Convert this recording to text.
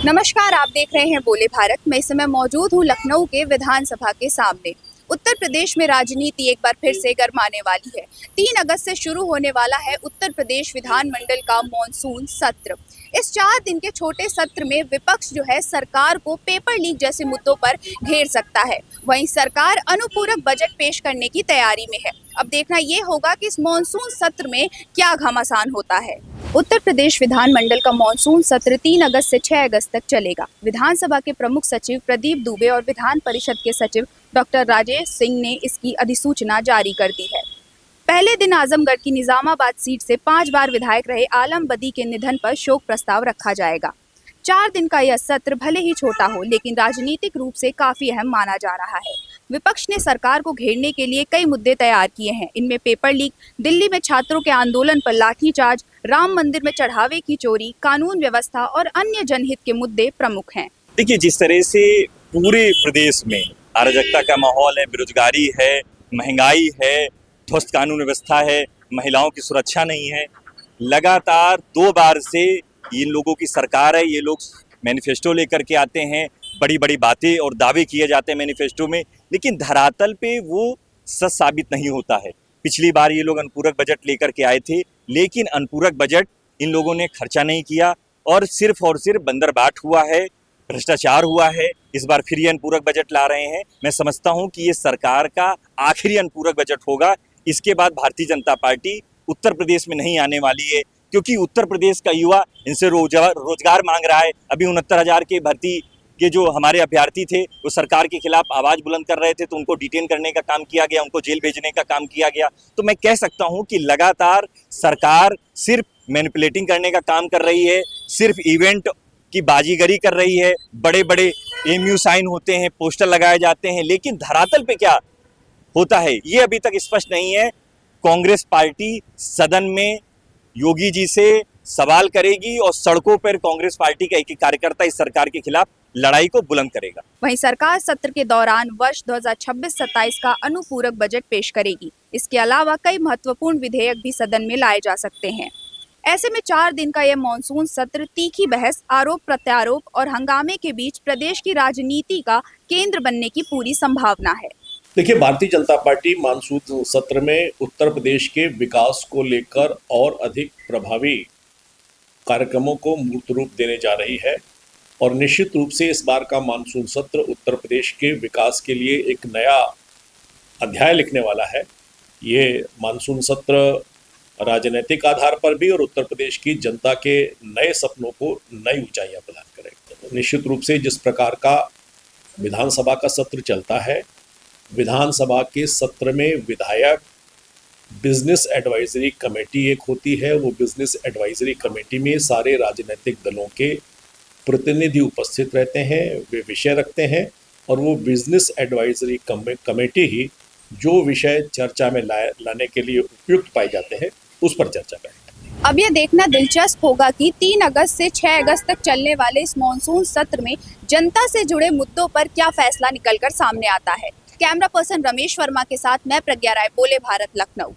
नमस्कार, आप देख रहे हैं बोले भारत। मैं इस समय मौजूद हूँ लखनऊ के विधानसभा के सामने। उत्तर प्रदेश में राजनीति एक बार फिर से गरमाने वाली है। 3 अगस्त से शुरू होने वाला है उत्तर प्रदेश विधानमंडल का मॉनसून सत्र। इस 4 दिन के छोटे सत्र में विपक्ष जो है सरकार को पेपर लीक जैसे मुद्दों पर घेर सकता है। वहीं सरकार अनुपूरक बजट पेश करने की तैयारी में है। अब देखना ये होगा कि इस मॉनसून सत्र में क्या घमासान होता है। उत्तर प्रदेश विधानमंडल का मॉनसून सत्र 3 अगस्त से 6 अगस्त तक चलेगा। विधानसभा के प्रमुख सचिव प्रदीप दुबे और विधान परिषद के सचिव डॉक्टर राजेश सिंह ने इसकी अधिसूचना जारी कर दी है। पहले दिन आजमगढ़ की निजामाबाद सीट से 5 बार विधायक रहे आलम बदी के निधन पर शोक प्रस्ताव रखा जाएगा। 4 दिन का यह सत्र भले ही छोटा हो, लेकिन राजनीतिक रूप से काफी अहम माना जा रहा है। विपक्ष ने सरकार को घेरने के लिए कई मुद्दे तैयार किए हैं। इनमें पेपर लीक, दिल्ली में छात्रों के आंदोलन पर लाठीचार्ज, राम मंदिर में चढ़ावे की चोरी, कानून व्यवस्था और अन्य जनहित के मुद्दे प्रमुख हैं। देखिए, जिस तरह से पूरे प्रदेश में अराजकता का माहौल है, बेरोजगारी है, महंगाई है, ध्वस्त कानून व्यवस्था है, महिलाओं की सुरक्षा नहीं है, लगातार 2 बार से इन लोगों की सरकार है। ये लोग मैनिफेस्टो लेकर के आते हैं, बड़ी बड़ी बातें और दावे किए जाते हैं मैनिफेस्टो में, लेकिन धरातल पे वो सच साबित नहीं होता है। पिछली बार ये लोग अनुपूरक बजट लेकर के आए थे, लेकिन अनुपूरक बजट इन लोगों ने खर्चा नहीं किया और सिर्फ बंदरबाट हुआ है, भ्रष्टाचार हुआ है। इस बार फिर ये अनुपूरक बजट ला रहे हैं। मैं समझता हूँ कि ये सरकार का आखिरी अनुपूरक बजट होगा। इसके बाद भारतीय जनता पार्टी उत्तर प्रदेश में नहीं आने वाली है, क्योंकि उत्तर प्रदेश का युवा इनसे रोजगार मांग रहा है। अभी 69,000 के भर्ती के जो हमारे अभ्यर्थी थे वो सरकार के खिलाफ आवाज बुलंद कर रहे थे, तो उनको डिटेन करने का काम किया गया, उनको जेल भेजने का काम किया गया। तो मैं कह सकता हूं कि लगातार सरकार सिर्फ मैनिपुलेटिंग करने का काम कर रही है, सिर्फ इवेंट की बाजीगरी कर रही है। बड़े बड़े एमयू साइन होते हैं, पोस्टर लगाए जाते हैं, लेकिन धरातल पे क्या होता है ये अभी तक स्पष्ट नहीं है। कांग्रेस पार्टी सदन में योगी जी से सवाल करेगी और सड़कों पर कांग्रेस पार्टी का एक कार्यकर्ता इस सरकार के खिलाफ लड़ाई को बुलंद करेगा। वहीं सरकार सत्र के दौरान वर्ष 2026-27 का अनुपूरक बजट पेश करेगी। इसके अलावा कई महत्वपूर्ण विधेयक भी सदन में लाए जा सकते हैं। ऐसे में 4 दिन का यह मॉनसून सत्र तीखी बहस, आरोप प्रत्यारोप और हंगामे के बीच प्रदेश की राजनीति का केंद्र बनने की पूरी संभावना है। देखिए, भारतीय जनता पार्टी मानसून सत्र में उत्तर प्रदेश के विकास को लेकर और अधिक प्रभावी कार्यक्रमों को मूर्त रूप देने जा रही है और निश्चित रूप से इस बार का मानसून सत्र उत्तर प्रदेश के विकास के लिए एक नया अध्याय लिखने वाला है। ये मानसून सत्र राजनीतिक आधार पर भी और उत्तर प्रदेश की जनता के नए सपनों को नई ऊंचाइयां प्रदान करेगा। निश्चित रूप से जिस प्रकार का विधानसभा का सत्र चलता है, विधानसभा के सत्र में विधायक बिजनेस एडवाइजरी कमेटी एक होती है। वो बिजनेस एडवाइजरी कमेटी में सारे राजनीतिक दलों के प्रतिनिधि उपस्थित रहते हैं, वे विषय रखते हैं और वो बिजनेस एडवाइजरी कमेटी ही जो विषय चर्चा में लाने के लिए उपयुक्त पाए जाते हैं उस पर चर्चा करें। अब यह देखना दिलचस्प होगा कि 3 अगस्त से 6 अगस्त तक चलने वाले इस मॉनसून सत्र में जनता से जुड़े मुद्दों पर क्या फैसला निकलकर सामने आता है। कैमरा पर्सन रमेश वर्मा के साथ मैं प्रज्ञा राय, बोले भारत, लखनऊ।